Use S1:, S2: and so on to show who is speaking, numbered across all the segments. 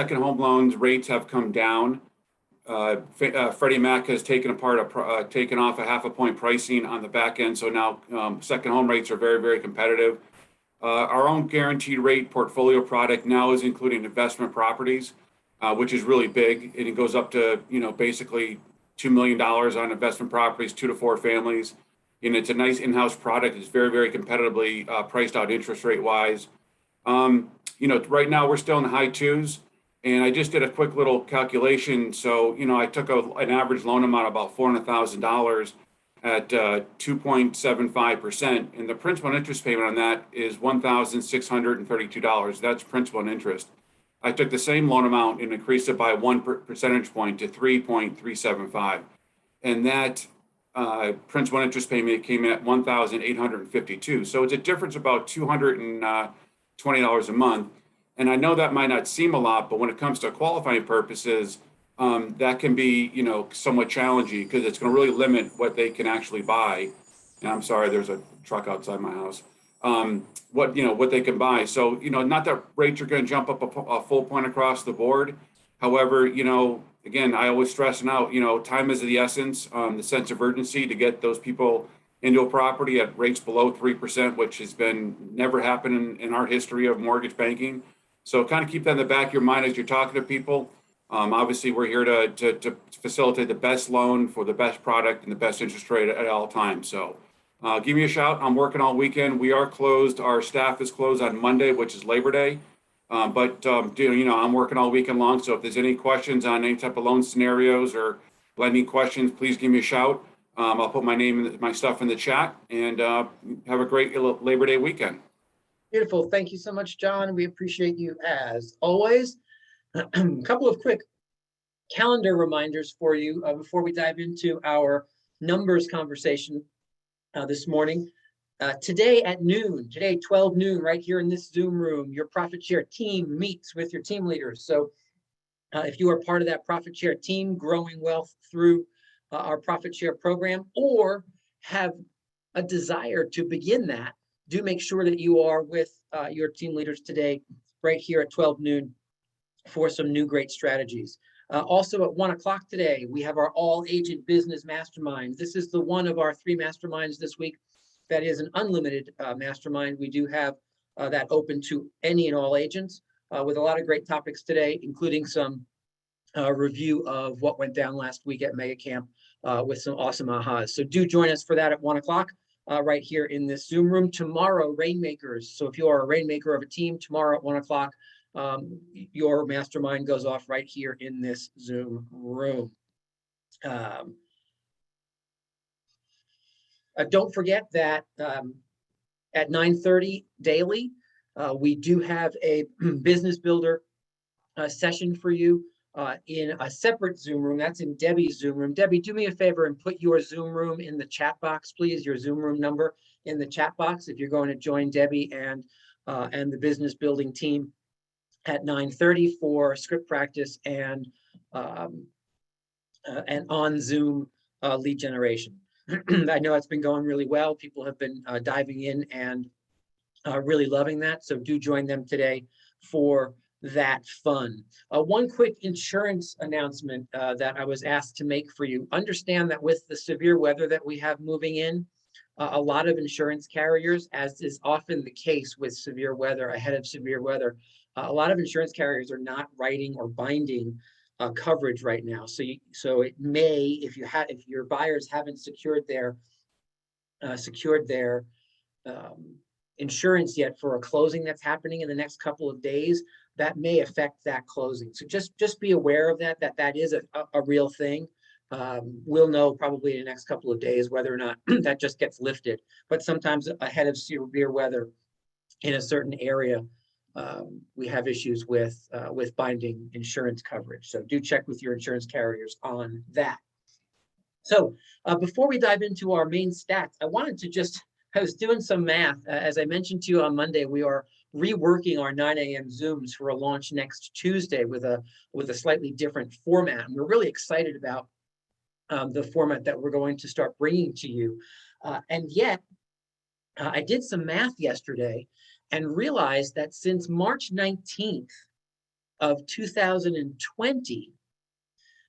S1: second home loans rates have come down. Freddie Mac has taken off a half a point pricing on the back end. So now second home rates are very, very competitive. Our own guaranteed rate portfolio product now is including investment properties, which is really big. And it goes up to, basically $2 million on investment properties, 2 to 4 families. And it's a nice in-house product. It's very, very competitively priced out interest rate wise. Right now we're still in the high twos. And I just did a quick little calculation. So, I took an average loan amount of about $400,000 at 2.75%. And the principal and interest payment on that is $1,632. That's principal and interest. I took the same loan amount and increased it by 1 percentage point to 3.375. And that principal and interest payment came in at $1,852. So it's a difference about $220 a month. And I know that might not seem a lot, but when it comes to qualifying purposes, that can be, somewhat challenging because it's going to really limit what they can actually buy. And I'm sorry, there's a truck outside my house. What they can buy. So, not that rates are going to jump up a full point across the board. However, again, I always stress now, time is of the essence, the sense of urgency to get those people into a property at rates below 3%, which has been never happened in our history of mortgage banking. So kind of keep that in the back of your mind as you're talking to people. Obviously, we're here to facilitate the best loan for the best product and the best interest rate at all times. So give me a shout. I'm working all weekend. We are closed. Our staff is closed on Monday, which is Labor Day. I'm working all weekend long. So if there's any questions on any type of loan scenarios or lending questions, please give me a shout. I'll put my name and my stuff in the chat, and have a great Labor Day weekend.
S2: Beautiful. Thank you so much, John. We appreciate you as always. A couple of quick calendar reminders for you before we dive into our numbers conversation this morning. Today at noon, 12 noon, right here in this Zoom room, your Profit Share team meets with your team leaders. So if you are part of that Profit Share team, growing wealth through our Profit Share program, or have a desire to begin that, do make sure that you are with your team leaders today, right here at 12 noon for some new great strategies. Also at 1 o'clock today, we have our all agent business mastermind. This is the one of our 3 masterminds this week that is an unlimited mastermind. We do have that open to any and all agents with a lot of great topics today, including some review of what went down last week at Mega Camp with some awesome ahas. So do join us for that at 1 o'clock. Right here in this Zoom room. Tomorrow, Rainmakers. So if you are a rainmaker of a team, tomorrow at 1 o'clock, your mastermind goes off right here in this Zoom room. Don't forget that at 9:30 daily, we do have a business builder session for you in a separate Zoom room. That's in Debbie's Zoom room. Debbie, do me a favor and put your Zoom room in the chat box, please. Your Zoom room number in the chat box if you're going to join Debbie and the business building team at 9:30 for script practice and on Zoom lead generation. I know it's been going really well. People have been diving in and really loving that. So do join them today for that fun. One quick insurance announcement that I was asked to make for you. Understand that with the severe weather that we have moving in, a lot of insurance carriers, as is often the case with severe weather, ahead of severe weather, a lot of insurance carriers are not writing or binding coverage right now. So it may, if your buyers haven't secured their insurance yet for a closing that's happening in the next couple of days, that may affect that closing. So just be aware of that is a real thing. We'll know probably in the next couple of days whether or not that just gets lifted. But sometimes ahead of severe weather in a certain area, we have issues with binding insurance coverage. So do check with your insurance carriers on that. So before we dive into our main stats, I was doing some math. As I mentioned to you on Monday, we are reworking our 9 a.m. Zooms for a launch next Tuesday with a slightly different format. And we're really excited about the format that we're going to start bringing to you. And yet, I did some math yesterday and realized that since March 19th of 2020,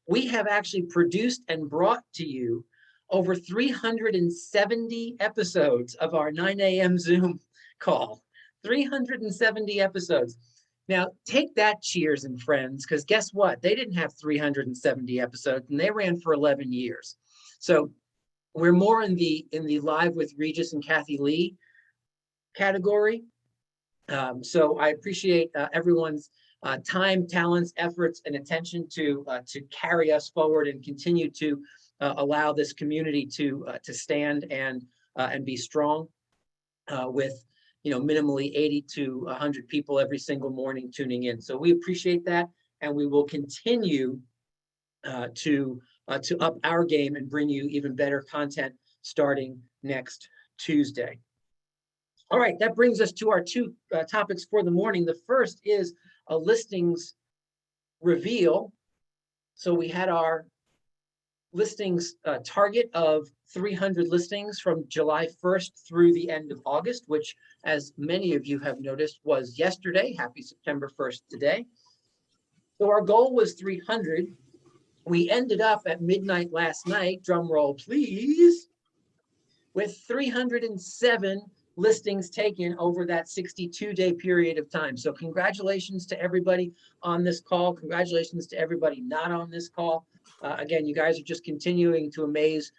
S2: we have actually produced and brought to you over 370 episodes of our 9 a.m. Zoom call. 370 episodes. Now, take that, Cheers and Friends, because guess what? They didn't have 370 episodes, and they ran for 11 years. So we're more in the Live with Regis and Kathy Lee category. So I appreciate everyone's time, talents, efforts, and attention to carry us forward and continue to allow this community to stand and be strong with minimally 80 to 100 people every single morning tuning in. So we appreciate that, and we will continue to up our game and bring you even better content starting next Tuesday. All right, that brings us to our two topics for the morning. The first is a listings reveal. So we had our listings target of 300 listings from July 1st through the end of August, which, as many of you have noticed, was yesterday. Happy September 1st today. So our goal was 300. We ended up at midnight last night, drum roll please, with 307 listings taken over that 62-day period of time. So congratulations to everybody on this call. Congratulations to everybody not on this call. Again, you guys are just continuing to amaze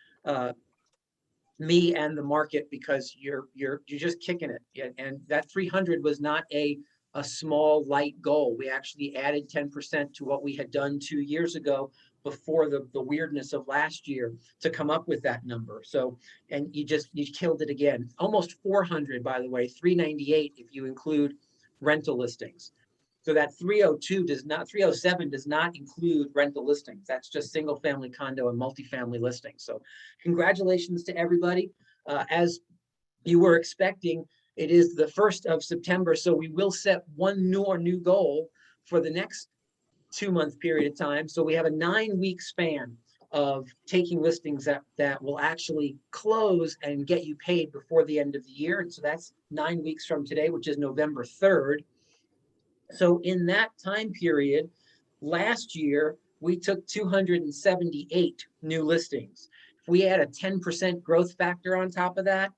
S2: me and the market, because you're just kicking it. And that 300 was not a small light goal. We actually added 10% to what we had done 2 years ago before the weirdness of last year to come up with that number. So, and you killed it again. Almost 400, by the way, 398 if you include rental listings. So that 307 does not include rental listings. That's just single family condo and multifamily listings. So congratulations to everybody. As you were expecting, it is the 1st of September. So we will set one new goal for the next 2-month period of time. So we have a 9-week span of taking listings that will actually close and get you paid before the end of the year. And so that's 9 weeks from today, which is November 3rd. So in that time period, last year, we took 278 new listings. If we add a 10% growth factor on top of that,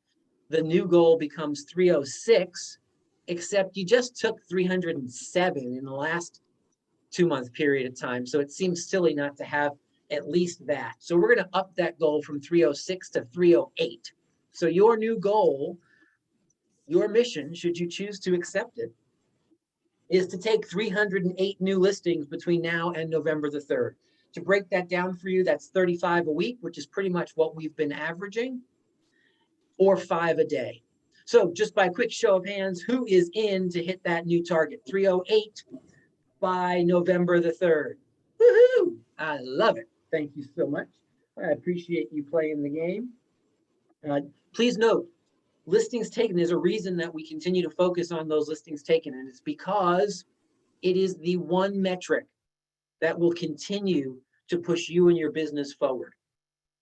S2: the new goal becomes 306, except you just took 307 in the last 2-month period of time. So it seems silly not to have at least that. So we're going to up that goal from 306 to 308. So your new goal, your mission, should you choose to accept it, is to take 308 new listings between now and November the 3rd. To break that down for you, that's 35 a week, which is pretty much what we've been averaging, or 5 a day. So just by a quick show of hands, who is in to hit that new target? 308 by November the 3rd. Woohoo! I love it. Thank you so much. I appreciate you playing the game. Please note, listings taken is a reason that we continue to focus on those listings taken, and it's because it is the one metric that will continue to push you and your business forward.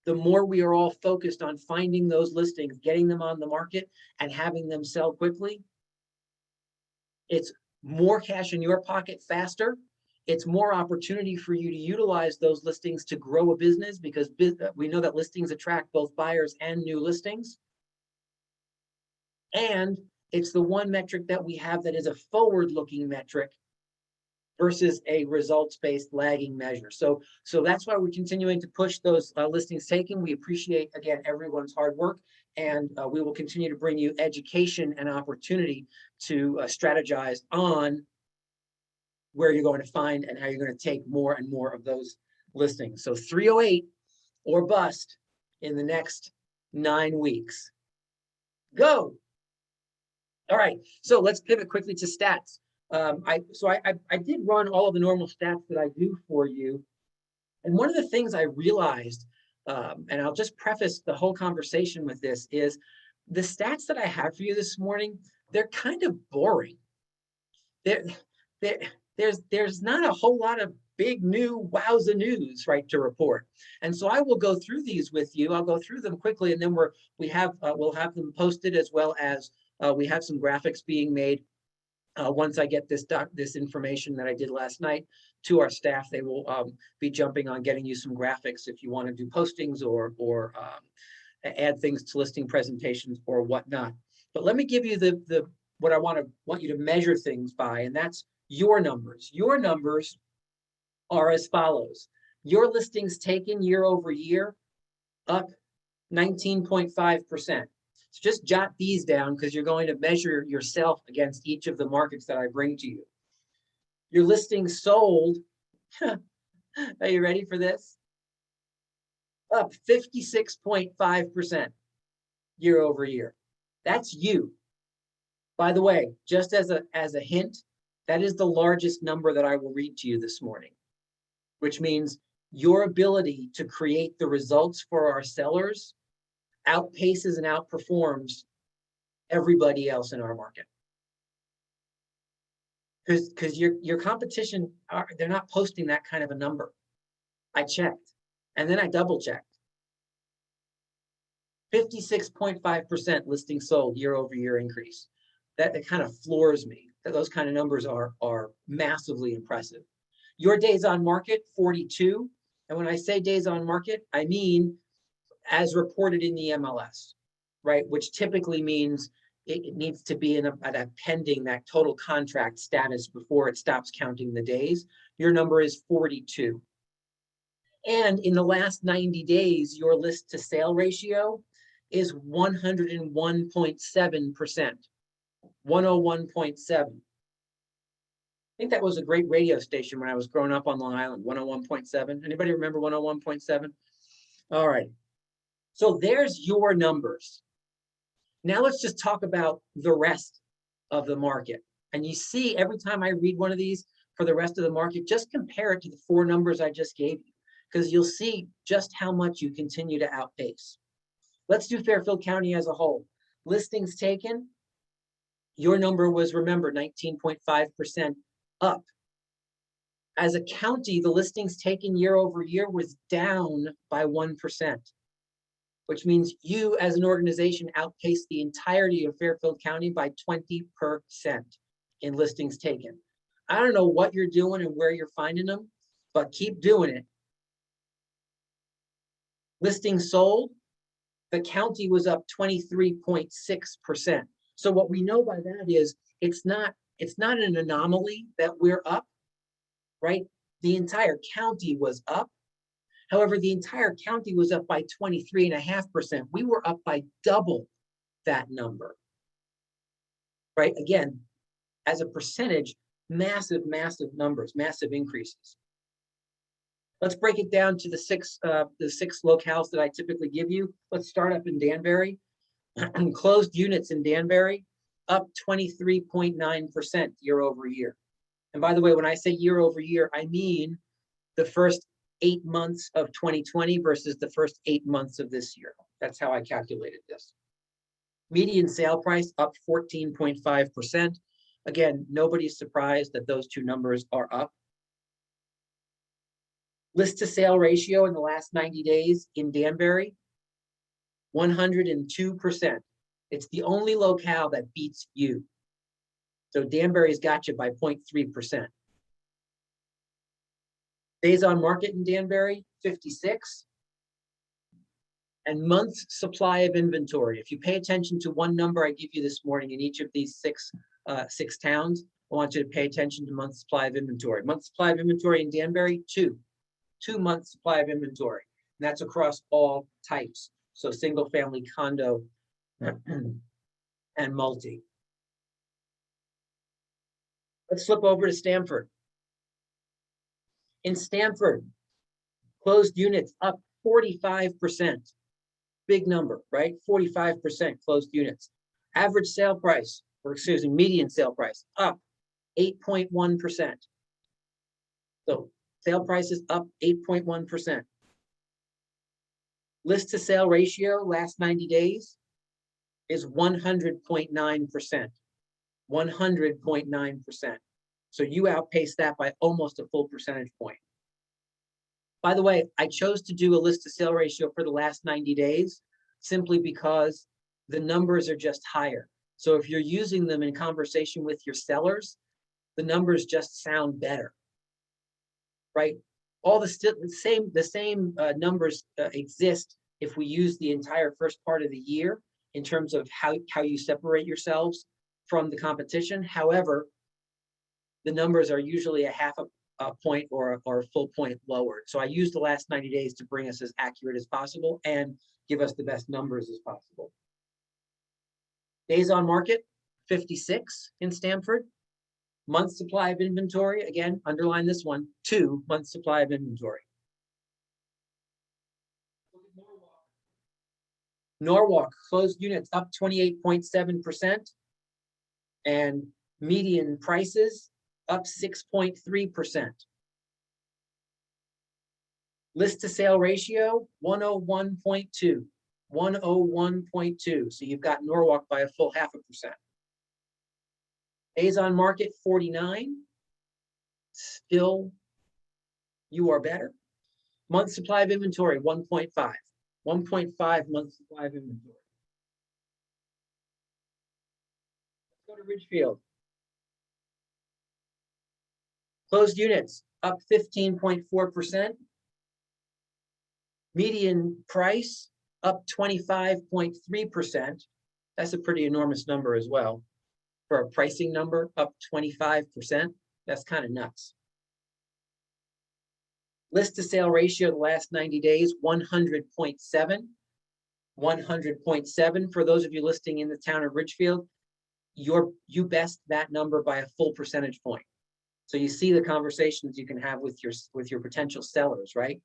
S2: The more we are all focused on finding those listings, getting them on the market, and having them sell quickly, it's more cash in your pocket faster. It's more opportunity for you to utilize those listings to grow a business, because we know that listings attract both buyers and new listings. And it's the one metric that we have that is a forward-looking metric versus a results-based lagging measure. So that's why we're continuing to push those listings taken. We appreciate, again, everyone's hard work, and we will continue to bring you education and opportunity to strategize on where you're going to find and how you're going to take more and more of those listings. So 308 or bust in the next 9 weeks. Go. All right, so let's pivot quickly to stats. I did run all of the normal stats that I do for you. And one of the things I realized, and I'll just preface the whole conversation with this, is the stats that I have for you this morning, they're kind of boring. There's not a whole lot of big new wowza news, right, to report. And so I will go through these with you. I'll go through them quickly, and then we'll have them posted, as well as we have some graphics being made Once I get this information that I did last night to our staff, they will be jumping on getting you some graphics if you want to do postings or add things to listing presentations or whatnot. But let me give you the what I want you to measure things by, and that's your numbers. Your numbers are as follows. Your listings taken year over year up 19.5%. So just jot these down because you're going to measure yourself against each of the markets that I bring to you. Your listings sold, are you ready for this? Up 56.5% year over year. That's you. By the way, just as a hint, that is the largest number that I will read to you this morning, which means your ability to create the results for our sellers outpaces and outperforms everybody else in our market. Because your competition, they're not posting that kind of a number. I checked, and then I double checked. 56.5% listing sold year over year increase. That kind of floors me. That those kind of numbers are massively impressive. Your days on market, 42. And when I say days on market, I mean as reported in the MLS, right? Which typically means it needs to be at a pending, that total contract status before it stops counting the days. Your number is 42. And in the last 90 days, your list to sale ratio is 101.7%. 101.7. I think that was a great radio station when I was growing up on Long Island, 101.7. Anybody remember 101.7? All right. So there's your numbers. Now let's just talk about the rest of the market. And you see, every time I read one of these for the rest of the market, just compare it to the 4 numbers I just gave you, because you'll see just how much you continue to outpace. Let's do Fairfield County as a whole. Listings taken, your number was, remember, 19.5% up. As a county, the listings taken year over year was down by 1%. Which means you as an organization outpaced the entirety of Fairfield County by 20% in listings taken. I don't know what you're doing and where you're finding them, but keep doing it. Listings sold, the county was up 23.6%. So what we know by that is it's not an anomaly that we're up, right? The entire county was up. However, the entire county was up by 23.5%. We were up by double that number, right? Again, as a percentage, massive, massive numbers, massive increases. Let's break it down to the six locales that I typically give you. Let's start up in Danbury. Closed units in Danbury up 23.9% year over year. And by the way, when I say year over year, I mean the first 8 months of 2020 versus the first 8 months of this year. That's how I calculated this. Median sale price up 14.5%. Again, nobody's surprised that those two numbers are up. List to sale ratio in the last 90 days in Danbury, 102%. It's the only locale that beats you. So Danbury's got you by 0.3%. Days on market in Danbury, 56. And months supply of inventory. If you pay attention to one number I give you this morning in each of these six towns, I want you to pay attention to month supply of inventory. Month supply of inventory in Danbury, 2 months supply of inventory. And that's across all types. So single family, condo, and multi. Let's flip over to Stamford. In Stamford, closed units up 45%. Big number, right? 45% closed units. Average sale price, or excuse me, median sale price up 8.1%. So sale prices up 8.1%. List to sale ratio last 90 days is 100.9%. 100.9%. So you outpaced that by almost a full percentage point. By the way, I chose to do a list to sale ratio for the last 90 days simply because the numbers are just higher. So if you're using them in conversation with your sellers, the numbers just sound better, right? All the same numbers exist if we use the entire first part of the year in terms of how you separate yourselves from the competition. However, the numbers are usually a half a point or a full point lower. So I use the last 90 days to bring us as accurate as possible and give us the best numbers as possible. Days on market, 56 in Stamford. Month supply of inventory, again, underline this one, 2 months supply of inventory. Norwalk closed units up 28.7% and median prices up 6.3%. List to sale ratio 101.2, 101.2. So you've got Norwalk by a full 0.5%. Days on market 49. Still, you are better. Month supply of inventory 1.5. 1.5 month supply of inventory. Let's go to Ridgefield. Closed units up 15.4%. Median price up 25.3%. That's a pretty enormous number as well. For a pricing number up 25%, that's kind of nuts. List to sale ratio the last 90 days, 100.7. 100.7. For those of you listing in the town of Ridgefield, you best that number by a full percentage point. So you see the conversations you can have with your potential sellers, right?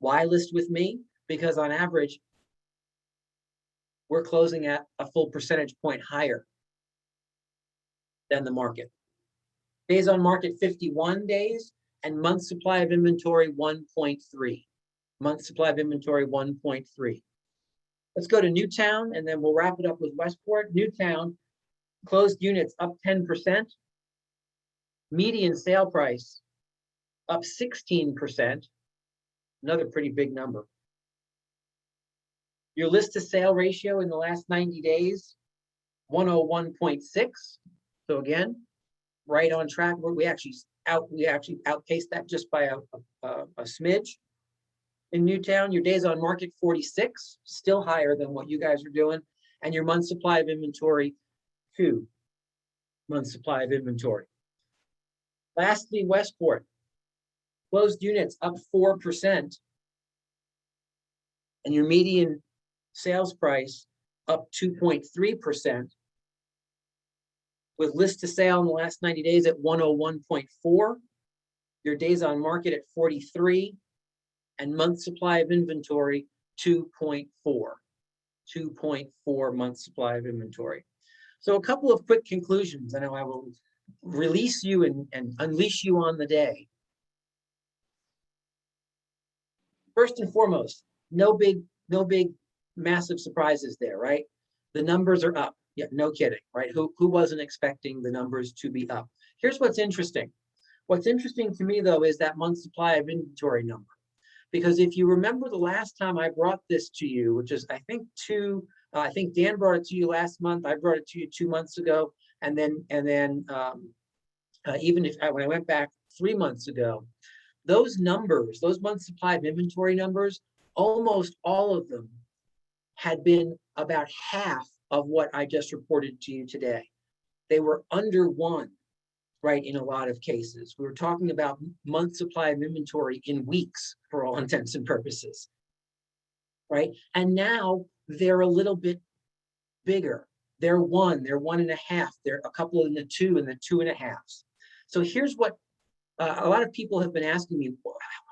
S2: Why list with me? Because on average, we're closing at a full percentage point higher than the market. Days on market 51 days and month supply of inventory 1.3. Month supply of inventory 1.3. Let's go to Newtown and then we'll wrap it up with Westport. Newtown closed units up 10%. Median sale price up 16%. Another pretty big number. Your list to sale ratio in the last 90 days, 101.6. So again, right on track. We actually outpaced that just by a smidge. In Newtown, your days on market 46, still higher than what you guys are doing, and your month supply of inventory 2 months supply of inventory. Lastly, Westport closed units up 4%, and your median sales price up 2.3%. With list to sale in the last 90 days at 101.4, your days on market at 43, and month supply of inventory 2.4. 2.4 months supply of inventory. So a couple of quick conclusions. I know I will release you and unleash you on the day. First and foremost, no big massive surprises there, right? The numbers are up. Yeah, no kidding, right? Who wasn't expecting the numbers to be up? Here's what's interesting. What's interesting to me, though, is that month supply of inventory number. Because if you remember the last time I brought this to you, which is, I think Dan brought it to you last month. I brought it to you 2 months ago. And then even when I went back 3 months ago, those numbers, those month supply of inventory numbers, almost all of them had been about half of what I just reported to you today. They were under 1, right, in a lot of cases. We were talking about month supply of inventory in weeks for all intents and purposes, right? And now they're a little bit bigger. They're 1, they're 1.5, they're a couple in the 2 and the 2.5. So here's what a lot of people have been asking me,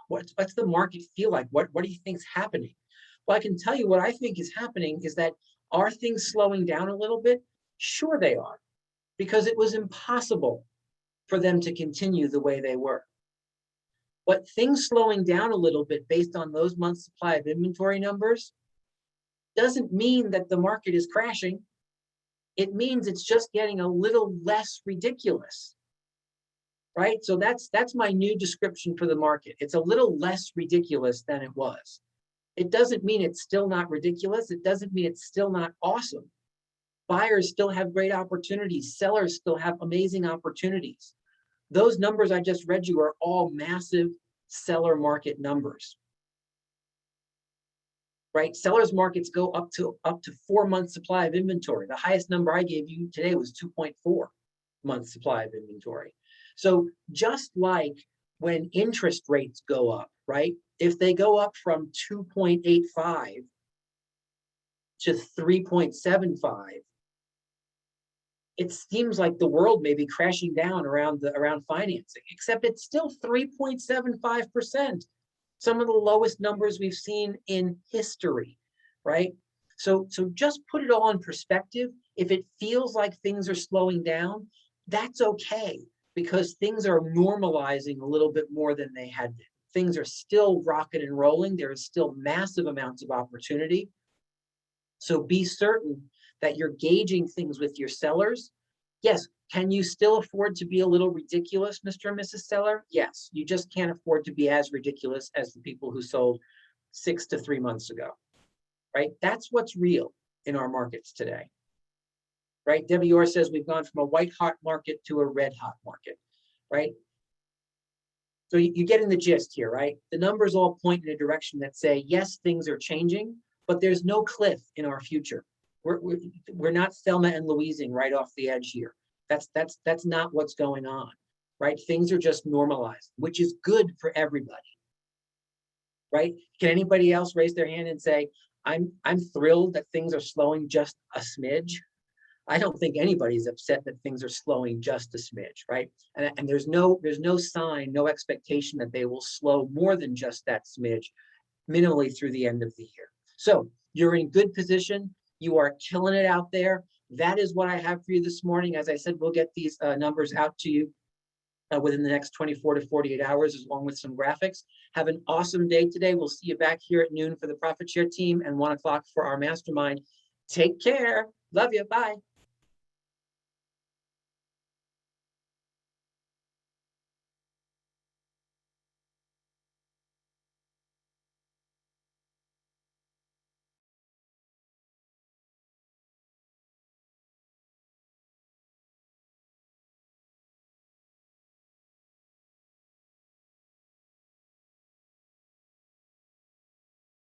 S2: what's the market feel like? What do you think's happening? Well, I can tell you what I think is happening is that, are things slowing down a little bit? Sure they are, because it was impossible for them to continue the way they were. But things slowing down a little bit based on those months supply of inventory numbers doesn't mean that the market is crashing. It means it's just getting a little less ridiculous, right? So that's my new description for the market. It's a little less ridiculous than it was. It doesn't mean it's still not ridiculous. It doesn't mean it's still not awesome. Buyers still have great opportunities. Sellers still have amazing opportunities. Those numbers I just read you are all massive seller market numbers, right? Sellers markets go up to 4 months supply of inventory. The highest number I gave you today was 2.4 months supply of inventory. So just like when interest rates go up, right? If they go up from 2.85 to 3.75, it seems like the world may be crashing down around financing, except it's still 3.75%. Some of the lowest numbers we've seen in history, right? So just put it all in perspective. If it feels like things are slowing down, that's okay, because things are normalizing a little bit more than they had been. Things are still rocking and rolling. There is still massive amounts of opportunity. So be certain that you're gauging things with your sellers. Yes, can you still afford to be a little ridiculous, Mr. and Mrs. Seller? Yes, you just can't afford to be as ridiculous as the people who sold 6 to 3 months ago, right? That's what's real in our markets today, right? Debbie Orr says we've gone from a white hot market to a red hot market, right? So you're getting the gist here, right? The numbers all point in a direction that say, yes, things are changing, but there's no cliff in our future. We're not Thelma and Louising right off the edge here. That's not what's going on, right? Things are just normalized, which is good for everybody, right? Can anybody else raise their hand and say, I'm thrilled that things are slowing just a smidge? I don't think anybody's upset that things are slowing just a smidge, right? And there's no sign, no expectation that they will slow more than just that smidge minimally through the end of the year. So you're in good position. You are killing it out there. That is what I have for you this morning. As I said, we'll get these numbers out to you within the next 24 to 48 hours, along with some graphics. Have an awesome day today. We'll see you back here at noon for the Profit Share team and 1 o'clock for our mastermind. Take care. Love you. Bye.